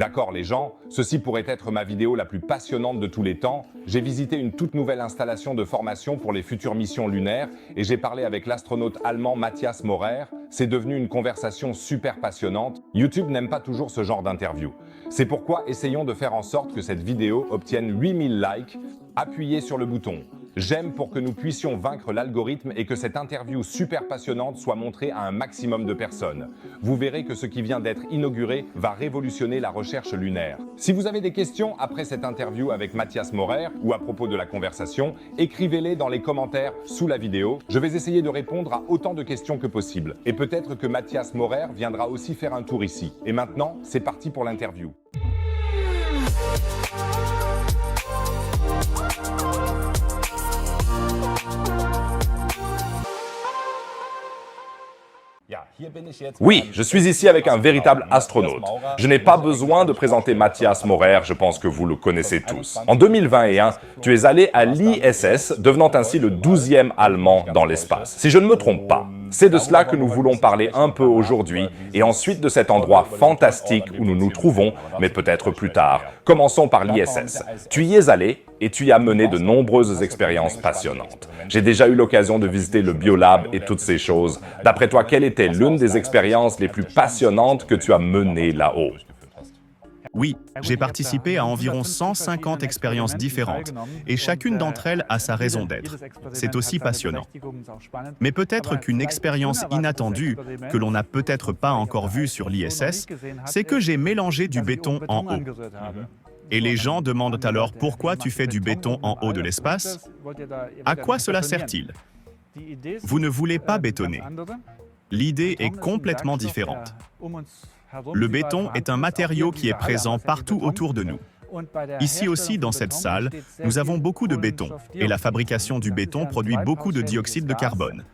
D'accord les gens, ceci pourrait être ma vidéo la plus passionnante de tous les temps. J'ai visité une toute nouvelle installation de formation pour les futures missions lunaires et j'ai parlé avec l'astronaute allemand Matthias Maurer. C'est devenu une conversation super passionnante. YouTube n'aime pas toujours ce genre d'interview. C'est pourquoi essayons de faire en sorte que cette vidéo obtienne 8000 likes. Appuyez sur le bouton j'aime pour que nous puissions vaincre l'algorithme et que cette interview super passionnante soit montrée à un maximum de personnes. Vous verrez que ce qui vient d'être inauguré va révolutionner la recherche lunaire. Si vous avez des questions après cette interview avec Matthias Maurer ou à propos de la conversation, écrivez-les dans les commentaires sous la vidéo. Je vais essayer de répondre à autant de questions que possible. Et peut-être que Matthias Maurer viendra aussi faire un tour ici. Et maintenant, c'est parti pour l'interview. Oui, je suis ici avec un véritable astronaute. Je n'ai pas besoin de présenter Matthias Maurer, je pense que vous le connaissez tous. En 2021, tu es allé à l'ISS, devenant ainsi le 12e Allemand dans l'espace. Si je ne me trompe pas. C'est de cela que nous voulons parler un peu aujourd'hui, et ensuite de cet endroit fantastique où nous nous trouvons, mais peut-être plus tard. Commençons par l'ISS. Tu y es allé et tu y as mené de nombreuses expériences passionnantes. J'ai déjà eu l'occasion de visiter le Biolab et toutes ces choses. D'après toi, quelle était l'une des expériences les plus passionnantes que tu as menées là-haut? Oui, j'ai participé à environ 150 expériences différentes, et chacune d'entre elles a sa raison d'être. C'est aussi passionnant. Mais peut-être qu'une expérience inattendue, que l'on n'a peut-être pas encore vue sur l'ISS, c'est que j'ai mélangé du béton en haut. Et les gens demandent alors pourquoi tu fais du béton en haut de l'espace? À quoi cela sert-il? Vous ne voulez pas bétonner. L'idée est complètement différente. Le béton est un matériau qui est présent partout autour de nous. Ici aussi, dans cette salle, nous avons beaucoup de béton, et la fabrication du béton produit beaucoup de dioxyde de carbone.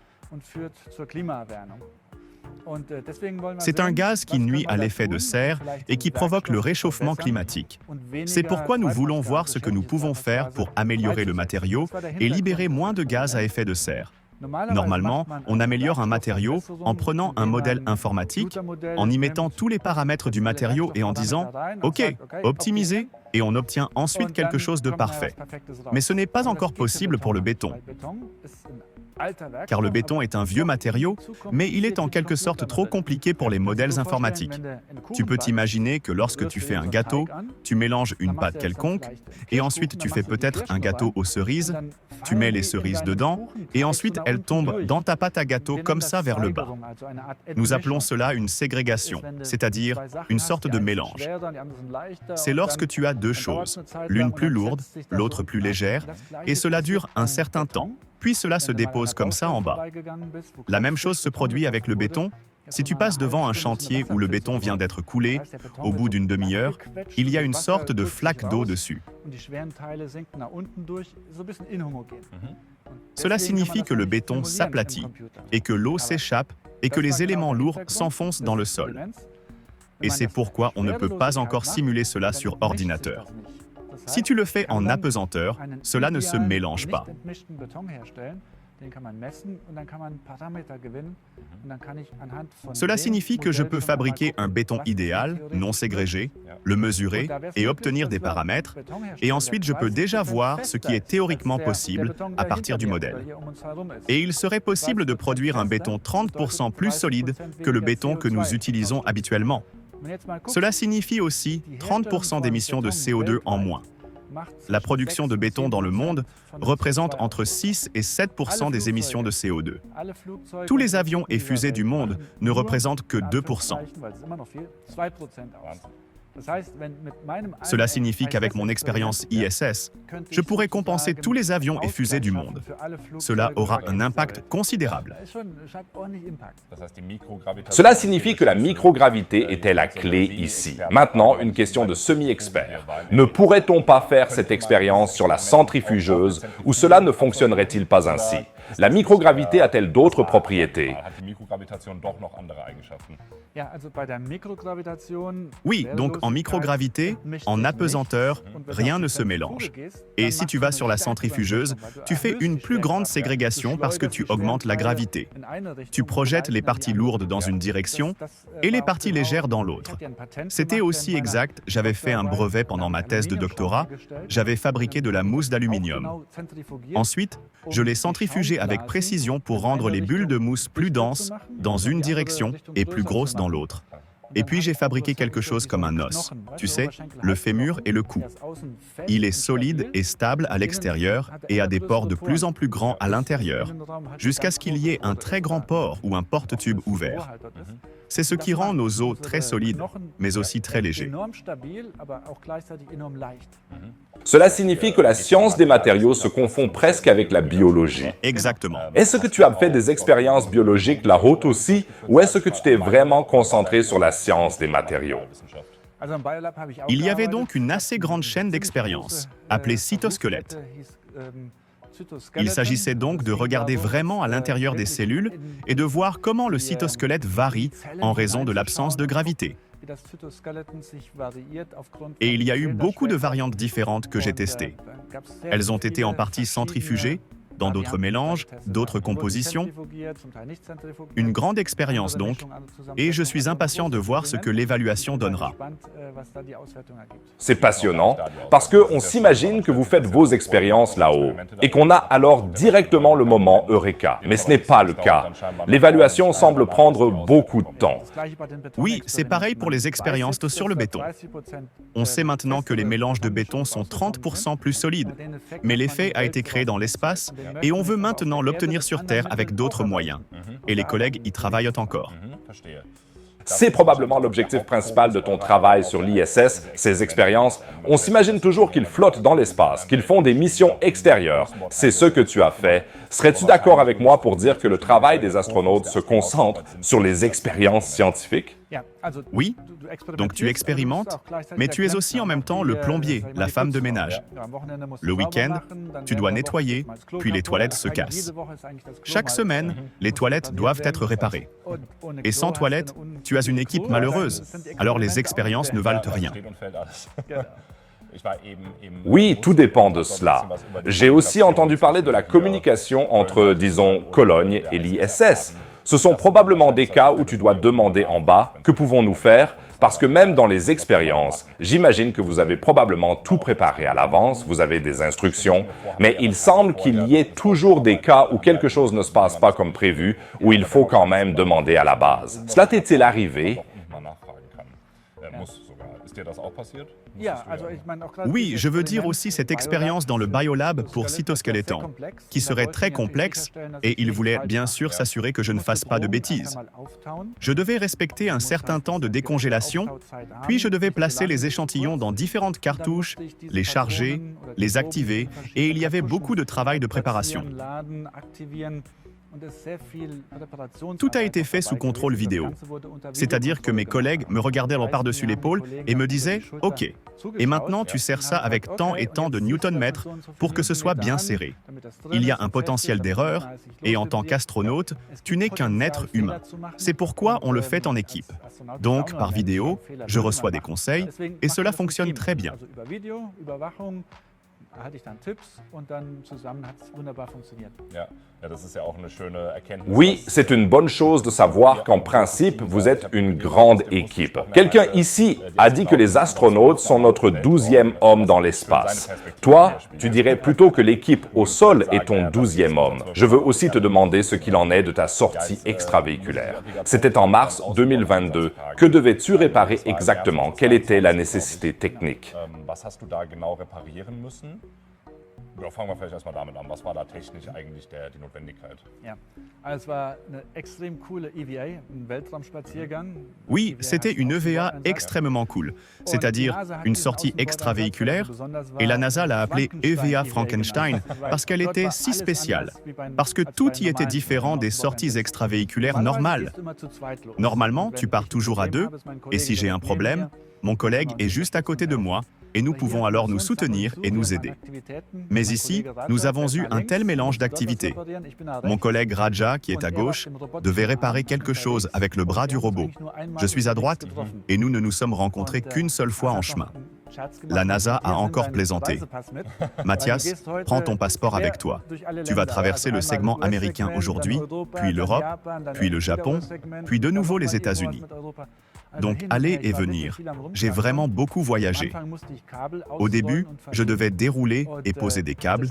C'est un gaz qui nuit à l'effet de serre et qui provoque le réchauffement climatique. C'est pourquoi nous voulons voir ce que nous pouvons faire pour améliorer le matériau et libérer moins de gaz à effet de serre. Normalement, on améliore un matériau en prenant un modèle informatique, en y mettant tous les paramètres du matériau et en disant « OK, optimisez » et on obtient ensuite quelque chose de parfait. Mais ce n'est pas encore possible pour le béton. Car le béton est un vieux matériau, mais il est en quelque sorte trop compliqué pour les modèles informatiques. Tu peux t'imaginer que lorsque tu fais un gâteau, tu mélanges une pâte quelconque, et ensuite tu fais peut-être un gâteau aux cerises, tu mets les cerises dedans, et ensuite elles tombent dans ta pâte à gâteau comme ça vers le bas. Nous appelons cela une ségrégation, c'est-à-dire une sorte de mélange. C'est lorsque tu as deux choses, l'une plus lourde, l'autre plus légère, et cela dure un certain temps. Puis cela se dépose comme ça en bas. La même chose se produit avec le béton. Si tu passes devant un chantier où le béton vient d'être coulé, au bout d'une demi-heure, il y a une sorte de flaque d'eau dessus. Cela signifie que le béton s'aplatit, et que l'eau s'échappe, et que les éléments lourds s'enfoncent dans le sol. Et c'est pourquoi on ne peut pas encore simuler cela sur ordinateur. Si tu le fais en apesanteur, cela ne se mélange pas. Cela signifie que je peux fabriquer un béton idéal, non ségrégé, le mesurer et obtenir des paramètres, et ensuite je peux déjà voir ce qui est théoriquement possible à partir du modèle. Et il serait possible de produire un béton 30% plus solide que le béton que nous utilisons habituellement. Cela signifie aussi 30% d'émissions de CO2 en moins. La production de béton dans le monde représente entre 6 et 7% des émissions de CO2. Tous les avions et fusées du monde ne représentent que 2%. Cela signifie qu'avec mon expérience ISS, je pourrais compenser tous les avions et fusées du monde. Cela aura un impact considérable. Cela signifie que la microgravité était la clé ici. Maintenant, une question de semi-expert. Ne pourrait-on pas faire cette expérience sur la centrifugeuse ou cela ne fonctionnerait-il pas ainsi? La microgravité a-t-elle d'autres propriétés? Oui, donc en microgravité, en apesanteur, rien ne se mélange. Et si tu vas sur la centrifugeuse, tu fais une plus grande ségrégation parce que tu augmentes la gravité. Tu projettes les parties lourdes dans une direction et les parties légères dans l'autre. C'était aussi exact, j'avais fait un brevet pendant ma thèse de doctorat, j'avais fabriqué de la mousse d'aluminium. Ensuite, je l'ai centrifugée avec précision pour rendre les bulles de mousse plus denses dans une direction et plus grosses dans l'autre. Et puis j'ai fabriqué quelque chose comme un os, tu sais, le fémur et le cou. Il est solide et stable à l'extérieur et a des pores de plus en plus grands à l'intérieur, jusqu'à ce qu'il y ait un très grand pore ou un porte-tube ouvert. C'est ce qui rend nos os très solides, mais aussi très légers. Cela signifie que la science des matériaux se confond presque avec la biologie. Exactement. Est-ce que tu as fait des expériences biologiques là-haut aussi, ou est-ce que tu t'es vraiment concentré sur la science des matériaux? Il y avait donc une assez grande chaîne d'expériences, appelée cytosquelette. Il s'agissait donc de regarder vraiment à l'intérieur des cellules et de voir comment le cytosquelette varie en raison de l'absence de gravité. Et il y a eu beaucoup de variantes différentes que j'ai testées. Elles ont été en partie centrifugées, dans d'autres mélanges, d'autres compositions. Une grande expérience donc, et je suis impatient de voir ce que l'évaluation donnera. C'est passionnant, parce qu'on s'imagine que vous faites vos expériences là-haut, et qu'on a alors directement le moment Eureka. Mais ce n'est pas le cas. L'évaluation semble prendre beaucoup de temps. Oui, c'est pareil pour les expériences sur le béton. On sait maintenant que les mélanges de béton sont 30% plus solides, mais l'effet a été créé dans l'espace, et on veut maintenant l'obtenir sur Terre avec d'autres moyens. Et les collègues y travaillent encore. C'est probablement l'objectif principal de ton travail sur l'ISS, ces expériences. On s'imagine toujours qu'ils flottent dans l'espace, qu'ils font des missions extérieures. C'est ce que tu as fait. Serais-tu d'accord avec moi pour dire que le travail des astronautes se concentre sur les expériences scientifiques? Oui, donc tu expérimentes, mais tu es aussi en même temps le plombier, la femme de ménage. Le week-end, tu dois nettoyer, puis les toilettes se cassent. Chaque semaine, les toilettes doivent être réparées. Et sans toilettes, tu as une équipe malheureuse, alors les expériences ne valent rien. Oui, tout dépend de cela. J'ai aussi entendu parler de la communication entre, disons, Cologne et l'ISS. Ce sont probablement des cas où tu dois demander en bas « Que pouvons-nous faire ?» Parce que même dans les expériences, j'imagine que vous avez probablement tout préparé à l'avance, vous avez des instructions, mais il semble qu'il y ait toujours des cas où quelque chose ne se passe pas comme prévu, où il faut quand même demander à la base. Cela t'est-il arrivé? Oui, je veux dire aussi cette expérience dans le Biolab pour cytoskeleton, qui serait très complexe, et il voulait bien sûr s'assurer que je ne fasse pas de bêtises. Je devais respecter un certain temps de décongélation, puis je devais placer les échantillons dans différentes cartouches, les charger, les activer, et il y avait beaucoup de travail de préparation. Tout a été fait sous contrôle vidéo, c'est-à-dire que mes collègues me regardaient par-dessus l'épaule et me disaient « Ok, et maintenant tu serres ça avec tant et tant de newton-mètres pour que ce soit bien serré. Il y a un potentiel d'erreur, et en tant qu'astronaute, tu n'es qu'un être humain. C'est pourquoi on le fait en équipe. Donc, par vidéo, je reçois des conseils, et cela fonctionne très bien. » Oui, c'est une bonne chose de savoir qu'en principe, vous êtes une grande équipe. Quelqu'un ici a dit que les astronautes sont notre 12e homme dans l'espace. Toi, tu dirais plutôt que l'équipe au sol est ton 12e homme. Je veux aussi te demander ce qu'il en est de ta sortie extravéhiculaire. C'était en mars 2022. Que devais-tu réparer exactement? Quelle était la nécessité technique? Fangen wir vielleicht erstmal damit an. Was war da technisch eigentlich die Notwendigkeit? Oui, c'était une EVA extrêmement cool, c'est-à-dire une sortie extravéhiculaire, et la NASA l'a appelée EVA Frankenstein parce qu'elle était si spéciale, parce que tout y était différent des sorties extravéhiculaires normales. Normalement, tu pars toujours à deux, et si j'ai un problème, mon collègue est juste à côté de moi, et nous pouvons alors nous soutenir et nous aider. Mais ici, nous avons eu un tel mélange d'activités. Mon collègue Raja, qui est à gauche, devait réparer quelque chose avec le bras du robot. Je suis à droite et nous ne nous sommes rencontrés qu'une seule fois en chemin. La NASA a encore plaisanté. Mathias, prends ton passeport avec toi. Tu vas traverser le segment américain aujourd'hui, puis l'Europe, puis le Japon, puis de nouveau les États-Unis. Donc aller et venir. J'ai vraiment beaucoup voyagé. Au début, je devais dérouler et poser des câbles,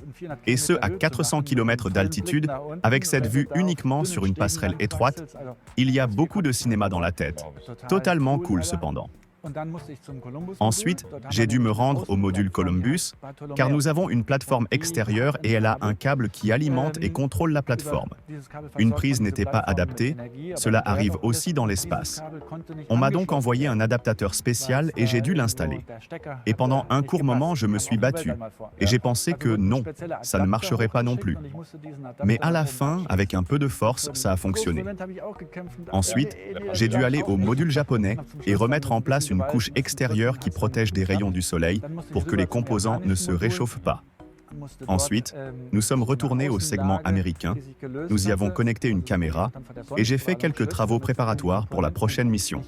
et ce à 400 km d'altitude, avec cette vue uniquement sur une passerelle étroite. Il y a beaucoup de cinéma dans la tête. Totalement cool cependant. Ensuite, j'ai dû me rendre au module Columbus, car nous avons une plateforme extérieure et elle a un câble qui alimente et contrôle la plateforme. Une prise n'était pas adaptée, cela arrive aussi dans l'espace. On m'a donc envoyé un adaptateur spécial et j'ai dû l'installer. Et pendant un court moment, je me suis battu, et j'ai pensé que non, ça ne marcherait pas non plus. Mais à la fin, avec un peu de force, ça a fonctionné. Ensuite, j'ai dû aller au module japonais et remettre en place une couche extérieure qui protège des rayons du soleil pour que les composants ne se réchauffent pas. Ensuite, nous sommes retournés au segment américain, nous y avons connecté une caméra et j'ai fait quelques travaux préparatoires pour la prochaine mission.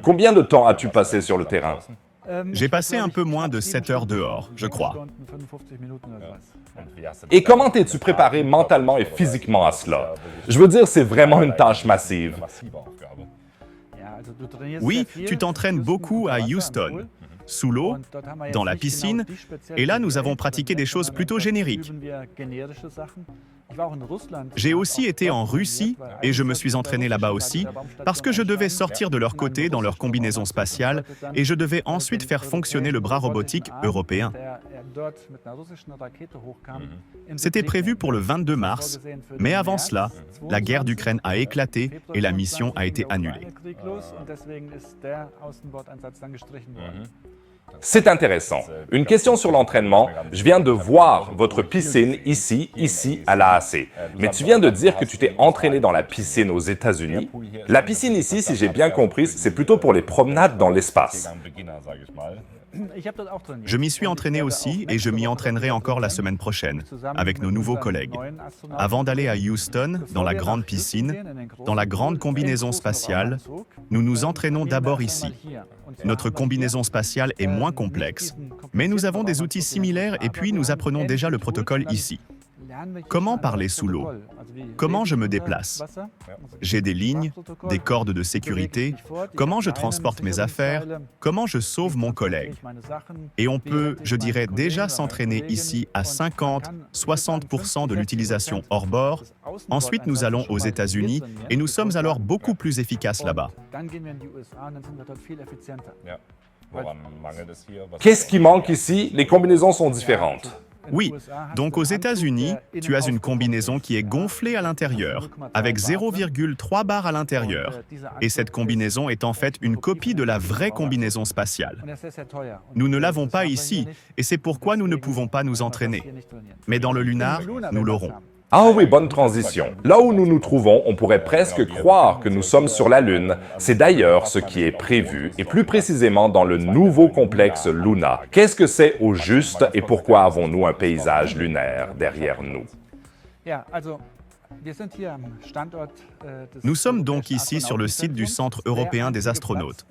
Combien de temps as-tu passé sur le terrain? J'ai passé un peu moins de 7 heures dehors, je crois. Et comment t'es-tu préparé mentalement et physiquement à cela? Je veux dire, c'est vraiment une tâche massive. Oui, tu t'entraînes beaucoup à Houston, sous l'eau, dans la piscine, et là nous avons pratiqué des choses plutôt génériques. J'ai aussi été en Russie et je me suis entraîné là-bas aussi parce que je devais sortir de leur côté dans leur combinaison spatiale et je devais ensuite faire fonctionner le bras robotique européen. C'était prévu pour le 22 mars, mais avant cela, la guerre d'Ukraine a éclaté et la mission a été annulée. C'est intéressant. Une question sur l'entraînement. Je viens de voir votre piscine ici, à l'AAC. Mais tu viens de dire que tu t'es entraîné dans la piscine aux États-Unis. La piscine ici, si j'ai bien compris, c'est plutôt pour les promenades dans l'espace. Je m'y suis entraîné aussi et je m'y entraînerai encore la semaine prochaine, avec nos nouveaux collègues. Avant d'aller à Houston, dans la grande piscine, dans la grande combinaison spatiale, nous nous entraînons d'abord ici. Notre combinaison spatiale est moins complexe, mais nous avons des outils similaires et puis nous apprenons déjà le protocole ici. Comment parler sous l'eau? Comment je me déplace? J'ai des lignes, des cordes de sécurité, comment je transporte mes affaires, comment je sauve mon collègue. Et on peut, je dirais, déjà s'entraîner ici à 50-60% de l'utilisation hors bord. Ensuite, nous allons aux États-Unis et nous sommes alors beaucoup plus efficaces là-bas. Qu'est-ce qui manque ici? Les combinaisons sont différentes. Oui, donc aux États-Unis, tu as une combinaison qui est gonflée à l'intérieur, avec 0,3 bar à l'intérieur. Et cette combinaison est en fait une copie de la vraie combinaison spatiale. Nous ne l'avons pas ici, et c'est pourquoi nous ne pouvons pas nous entraîner. Mais dans le lunar, nous l'aurons. Ah oui, bonne transition. Là où nous nous trouvons, on pourrait presque croire que nous sommes sur la Lune. C'est d'ailleurs ce qui est prévu, et plus précisément dans le nouveau complexe Luna. Qu'est-ce que c'est au juste et pourquoi avons-nous un paysage lunaire derrière nous? Nous sommes donc ici sur le site du Centre européen des astronautes,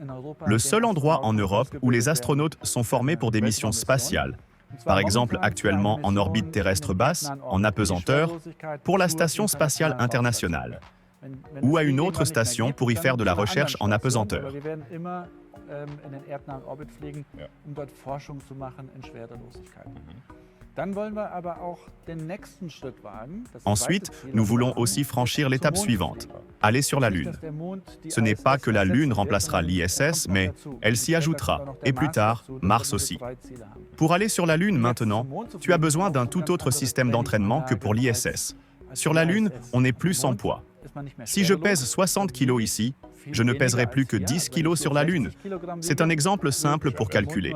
le seul endroit en Europe où les astronautes sont formés pour des missions spatiales. Par exemple, actuellement en orbite terrestre basse, en apesanteur, pour la Station spatiale internationale, ou à une autre station pour y faire de la recherche en apesanteur. Ensuite, nous voulons aussi franchir l'étape suivante, aller sur la Lune. Ce n'est pas que la Lune remplacera l'ISS, mais elle s'y ajoutera, et plus tard, Mars aussi. Pour aller sur la Lune maintenant, tu as besoin d'un tout autre système d'entraînement que pour l'ISS. Sur la Lune, on est plus en poids. Si je pèse 60 kg ici, je ne pèserai plus que 10 kg sur la Lune. C'est un exemple simple pour calculer.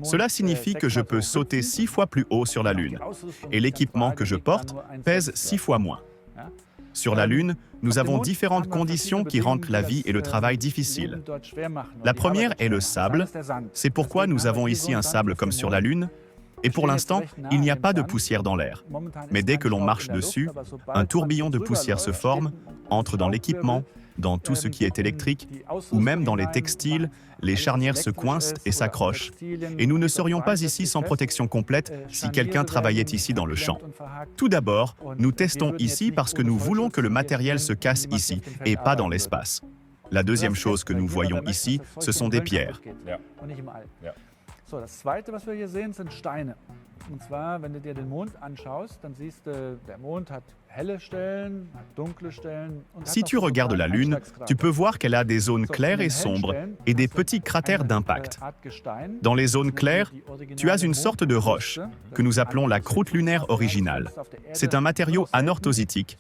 Cela signifie que je peux sauter 6 fois plus haut sur la Lune, et l'équipement que je porte pèse 6 fois moins. Sur la Lune, nous avons différentes conditions qui rendent la vie et le travail difficiles. La première est le sable. C'est pourquoi nous avons ici un sable comme sur la Lune. Et pour l'instant, il n'y a pas de poussière dans l'air. Mais dès que l'on marche dessus, un tourbillon de poussière se forme, entre dans l'équipement, dans tout ce qui est électrique, ou même dans les textiles, les charnières se coincent et s'accrochent. Et nous ne serions pas ici sans protection complète si quelqu'un travaillait ici dans le champ. Tout d'abord, nous testons ici parce que nous voulons que le matériel se casse ici et pas dans l'espace. La deuxième chose que nous voyons ici, ce sont des pierres. Das Zweite, was wir hier sehen, sind Steine. Und zwar, wenn du dir den Mond anschaust, dann siehst du, der Mond hat helle Stellen, hat dunkle Stellen. Si tu regardes la Lune, tu peux voir qu'elle a des zones claires et sombres et des petits cratères d'impact. Dans les zones claires, tu as une sorte de roche que nous appelons la croûte lunaire originale. C'est un matériau anorthositique.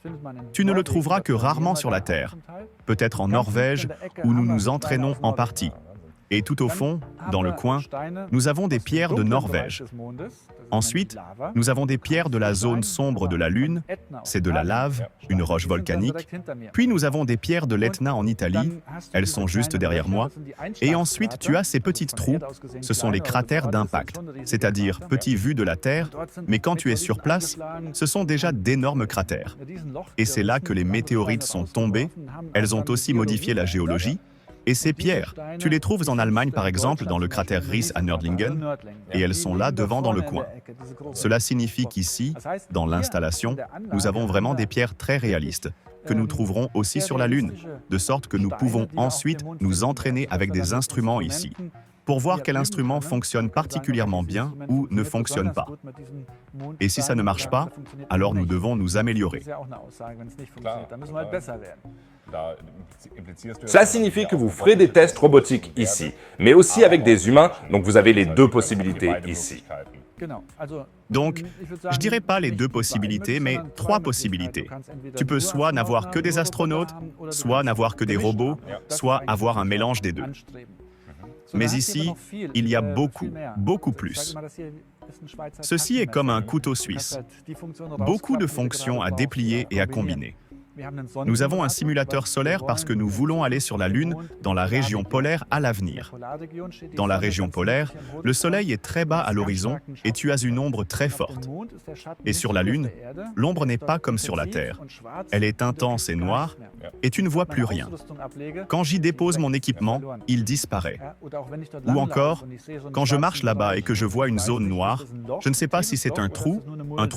Tu ne le trouveras que rarement sur la Terre, peut-être en Norvège où nous nous entraînons en partie. Et tout au fond, dans le coin, nous avons des pierres de Norvège. Ensuite, nous avons des pierres de la zone sombre de la Lune, c'est de la lave, une roche volcanique. Puis nous avons des pierres de l'Etna en Italie, elles sont juste derrière moi. Et ensuite, tu as ces petites trous, ce sont les cratères d'impact, c'est-à-dire petits vus de la Terre, mais quand tu es sur place, ce sont déjà d'énormes cratères. Et c'est là que les météorites sont tombées, elles ont aussi modifié la géologie. Et ces pierres, tu les trouves en Allemagne par exemple dans le cratère Ries à Nördlingen, et elles sont là devant dans le coin. Cela signifie qu'ici, dans l'installation, nous avons vraiment des pierres très réalistes, que nous trouverons aussi sur la Lune, de sorte que nous pouvons ensuite nous entraîner avec des instruments ici, pour voir quel instrument fonctionne particulièrement bien ou ne fonctionne pas. Et si ça ne marche pas, alors nous devons nous améliorer. Cela signifie que vous ferez des tests robotiques ici, mais aussi avec des humains, donc vous avez les deux possibilités ici. Donc, je dirais pas les deux possibilités, mais 3 possibilités. Tu peux soit n'avoir que des astronautes, soit n'avoir que des robots, soit avoir un mélange des deux. Mais ici, il y a beaucoup plus. Ceci est comme un couteau suisse. Beaucoup de fonctions à déplier et à combiner. Nous avons un simulateur solaire parce que nous voulons aller sur la Lune dans la région polaire à l'avenir. Dans la région polaire, le Soleil est très bas à l'horizon et tu as une ombre très forte. Et sur la Lune, l'ombre n'est pas comme sur la Terre. Elle est intense et noire et tu ne vois plus rien. Quand j'y dépose mon équipement, il disparaît. Ou encore, quand je marche là-bas et que je vois une zone noire, je ne sais pas si c'est un trou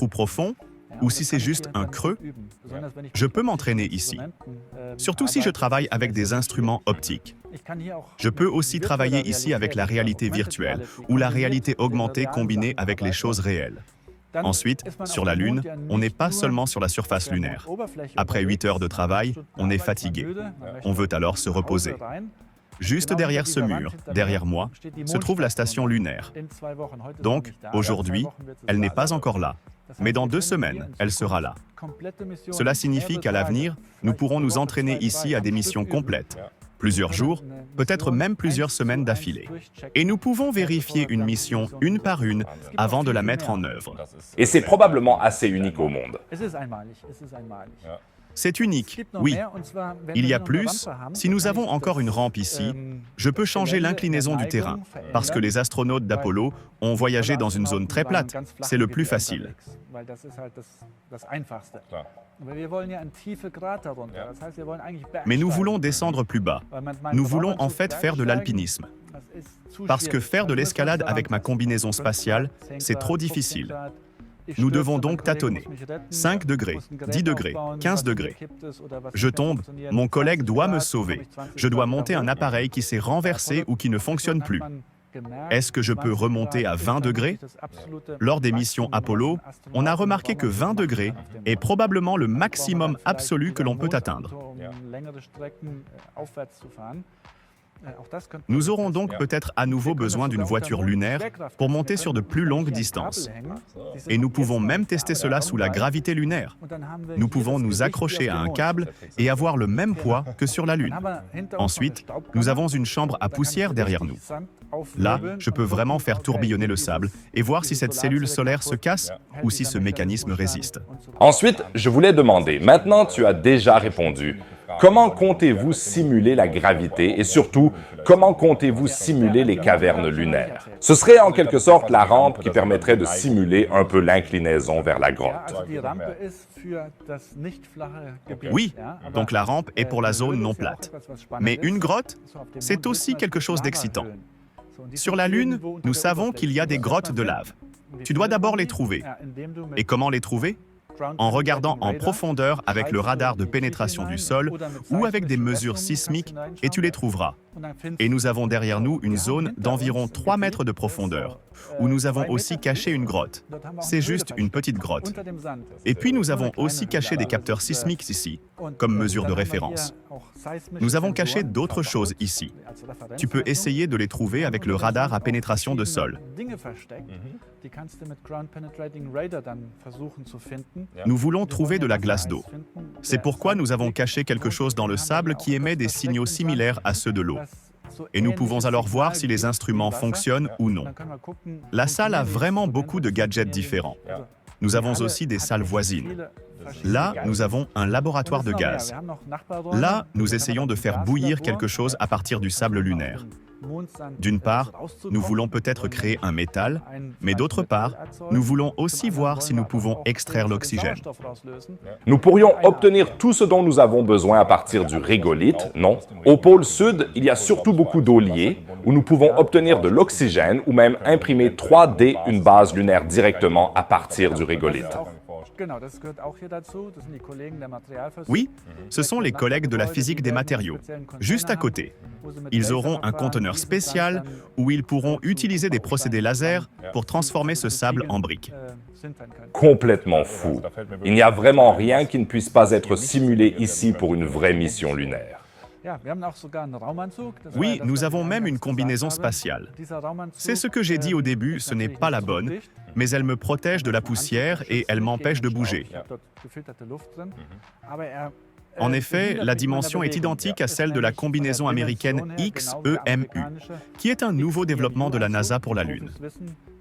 profond, ou si c'est juste un creux, je peux m'entraîner ici. Surtout si je travaille avec des instruments optiques. Je peux aussi travailler ici avec la réalité virtuelle ou la réalité augmentée combinée avec les choses réelles. Ensuite, sur la Lune, on n'est pas seulement sur la surface lunaire. Après 8 heures de travail, on est fatigué. On veut alors se reposer. Juste derrière ce mur, derrière moi, se trouve la station lunaire. Donc, aujourd'hui, elle n'est pas encore là. Mais dans 2 semaines, elle sera là. Cela signifie qu'à l'avenir, nous pourrons nous entraîner ici à des missions complètes. Plusieurs jours, peut-être même plusieurs semaines d'affilée. Et nous pouvons vérifier une mission une par une avant de la mettre en œuvre. Et c'est probablement assez unique au monde. C'est unique, oui. Il y a plus, si nous avons encore une rampe ici, je peux changer l'inclinaison du terrain, parce que les astronautes d'Apollo ont voyagé dans une zone très plate. C'est le plus facile. Mais nous voulons descendre plus bas. Nous voulons en fait faire de l'alpinisme. Parce que faire de l'escalade avec ma combinaison spatiale, c'est trop difficile. Nous devons donc tâtonner. 5 degrés, 10 degrés, 15 degrés. Je tombe, mon collègue doit me sauver. Je dois monter un appareil qui s'est renversé ou qui ne fonctionne plus. Est-ce que je peux remonter à 20 degrés? Lors des missions Apollo, on a remarqué que 20 degrés est probablement le maximum absolu que l'on peut atteindre. Nous aurons donc peut-être à nouveau besoin d'une voiture lunaire pour monter sur de plus longues distances. Et nous pouvons même tester cela sous la gravité lunaire. Nous pouvons nous accrocher à un câble et avoir le même poids que sur la Lune. Ensuite, nous avons une chambre à poussière derrière nous. Là, je peux vraiment faire tourbillonner le sable et voir si cette cellule solaire se casse ou si ce mécanisme résiste. Ensuite, je voulais demander, maintenant tu as déjà répondu, comment comptez-vous simuler la gravité et surtout, comment comptez-vous simuler les cavernes lunaires? Ce serait en quelque sorte la rampe qui permettrait de simuler un peu l'inclinaison vers la grotte. Oui, donc la rampe est pour la zone non plate. Mais une grotte, c'est aussi quelque chose d'excitant. Sur la Lune, nous savons qu'il y a des grottes de lave. Tu dois d'abord les trouver. Et comment les trouver? En regardant en profondeur avec le radar de pénétration du sol ou avec des mesures sismiques, et tu les trouveras. Et nous avons derrière nous une zone d'environ 3 mètres de profondeur, où nous avons aussi caché une grotte. C'est juste une petite grotte. Et puis nous avons aussi caché des capteurs sismiques ici, comme mesure de référence. Nous avons caché d'autres choses ici. Tu peux essayer de les trouver avec le radar à pénétration de sol. Nous voulons trouver de la glace d'eau. C'est pourquoi nous avons caché quelque chose dans le sable qui émet des signaux similaires à ceux de l'eau. Et nous pouvons alors voir si les instruments fonctionnent ou non. La salle a vraiment beaucoup de gadgets différents. Nous avons aussi des salles voisines. Là, nous avons un laboratoire de gaz. Là, nous essayons de faire bouillir quelque chose à partir du sable lunaire. D'une part, nous voulons peut-être créer un métal, mais d'autre part, nous voulons aussi voir si nous pouvons extraire l'oxygène. Nous pourrions obtenir tout ce dont nous avons besoin à partir du régolithe, non? Au pôle sud, il y a surtout beaucoup d'eau liée, où nous pouvons obtenir de l'oxygène ou même imprimer 3D une base lunaire directement à partir du régolithe. Oui, ce sont les collègues de la physique des matériaux, juste à côté. Ils auront un conteneur spécial où ils pourront utiliser des procédés laser pour transformer ce sable en briques. Complètement fou. Il n'y a vraiment rien qui ne puisse pas être simulé ici pour une vraie mission lunaire. Oui, nous avons même une combinaison spatiale. C'est ce que j'ai dit au début, ce n'est pas la bonne, mais elle me protège de la poussière et elle m'empêche de bouger. En effet, la dimension est identique à celle de la combinaison américaine XEMU, qui est un nouveau développement de la NASA pour la Lune.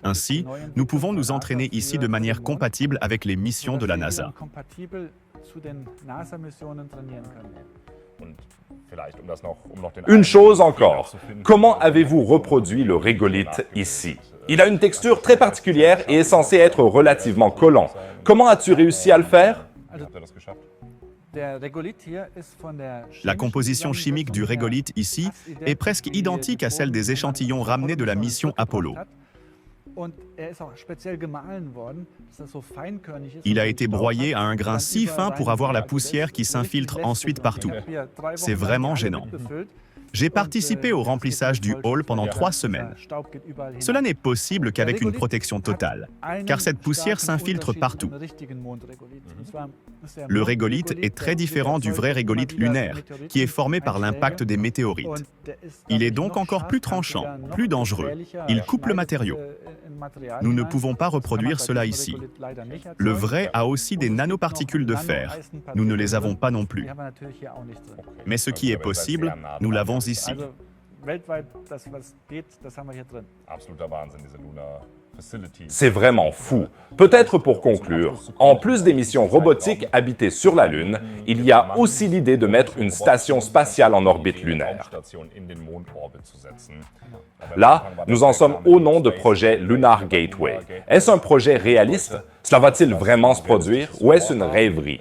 Ainsi, nous pouvons nous entraîner ici de manière compatible avec les missions de la NASA. Une chose encore, comment avez-vous reproduit le régolithe ici? Il a une texture très particulière et est censé être relativement collant. Comment as-tu réussi à le faire? La composition chimique du régolithe ici est presque identique à celle des échantillons ramenés de la mission Apollo. Il a été broyé à un grain si fin pour avoir la poussière qui s'infiltre ensuite partout. C'est vraiment gênant. J'ai participé au remplissage du hall pendant 3 semaines. Cela n'est possible qu'avec une protection totale, car cette poussière s'infiltre partout. Le régolithe est très différent du vrai régolithe lunaire, qui est formé par l'impact des météorites. Il est donc encore plus tranchant, plus dangereux. Il coupe le matériau. Nous ne pouvons pas reproduire cela ici. Le vrai a aussi des nanoparticules de fer. Nous ne les avons pas non plus. Mais ce qui est possible, nous l'avons ici. C'est vraiment fou. Peut-être pour conclure, en plus des missions robotiques habitées sur la Lune, il y a aussi l'idée de mettre une station spatiale en orbite lunaire. Là, nous en sommes au nom de projet Lunar Gateway. Est-ce un projet réaliste? Cela va-t-il vraiment se produire ou est-ce une rêverie?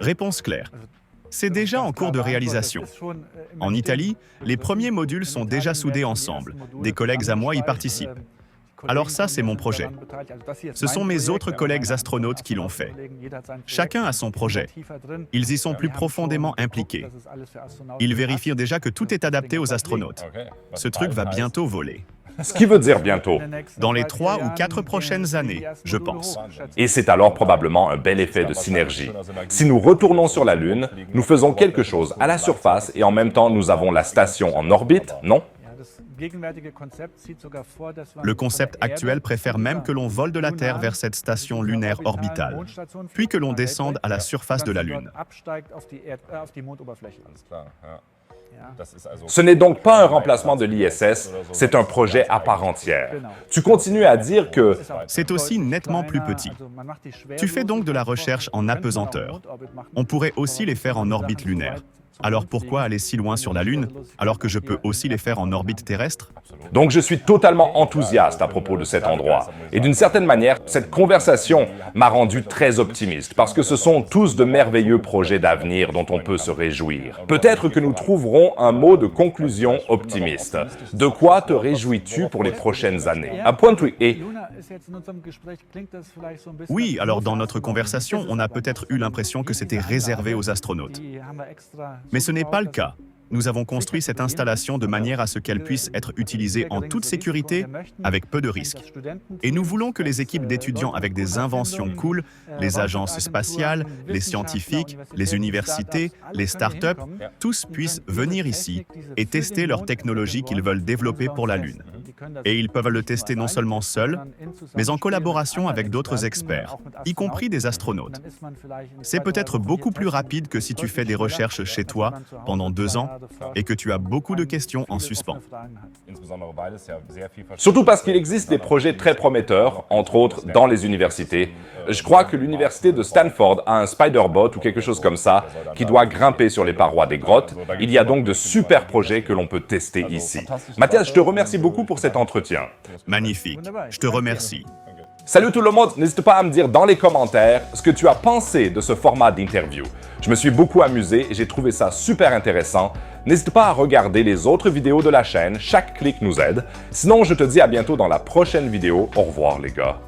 Réponse claire. C'est déjà en cours de réalisation. En Italie, les premiers modules sont déjà soudés ensemble. Des collègues à moi y participent. Alors ça, c'est mon projet. Ce sont mes autres collègues astronautes qui l'ont fait. Chacun a son projet. Ils y sont plus profondément impliqués. Ils vérifient déjà que tout est adapté aux astronautes. Ce truc va bientôt voler. Ce qui veut dire bientôt. Dans les 3 ou 4 prochaines années, je pense. Et c'est alors probablement un bel effet de synergie. Si nous retournons sur la Lune, nous faisons quelque chose à la surface et en même temps nous avons la station en orbite, non? Le concept actuel préfère même que l'on vole de la Terre vers cette station lunaire orbitale, puis que l'on descende à la surface de la Lune. Ce n'est donc pas un remplacement de l'ISS, c'est un projet à part entière. Tu continues à dire que C'est aussi nettement plus petit. Tu fais donc de la recherche en apesanteur. On pourrait aussi les faire en orbite lunaire. Alors pourquoi aller si loin sur la Lune, alors que je peux aussi les faire en orbite terrestre? Donc je suis totalement enthousiaste à propos de cet endroit. Et d'une certaine manière, cette conversation m'a rendu très optimiste, parce que ce sont tous de merveilleux projets d'avenir dont on peut se réjouir. Peut-être que nous trouverons un mot de conclusion optimiste. De quoi te réjouis-tu pour les prochaines années? Un point tweet et... Oui, alors dans notre conversation, on a peut-être eu l'impression que c'était réservé aux astronautes. Mais ce n'est pas le cas. Nous avons construit cette installation de manière à ce qu'elle puisse être utilisée en toute sécurité, avec peu de risques. Et nous voulons que les équipes d'étudiants avec des inventions cool, les agences spatiales, les scientifiques, les universités, les startups, tous puissent venir ici et tester leur technologie qu'ils veulent développer pour la Lune. Et ils peuvent le tester non seulement seuls, mais en collaboration avec d'autres experts, y compris des astronautes. C'est peut-être beaucoup plus rapide que si tu fais des recherches chez toi pendant 2 ans et que tu as beaucoup de questions en suspens. Surtout parce qu'il existe des projets très prometteurs, entre autres dans les universités. Je crois que l'université de Stanford a un Spider-Bot ou quelque chose comme ça qui doit grimper sur les parois des grottes. Il y a donc de super projets que l'on peut tester ici. Mathias, je te remercie beaucoup pour cet entretien. Magnifique. Je te remercie. Salut tout le monde, n'hésite pas à me dire dans les commentaires ce que tu as pensé de ce format d'interview. Je me suis beaucoup amusé et j'ai trouvé ça super intéressant. N'hésite pas à regarder les autres vidéos de la chaîne, chaque clic nous aide. Sinon, je te dis à bientôt dans la prochaine vidéo. Au revoir les gars.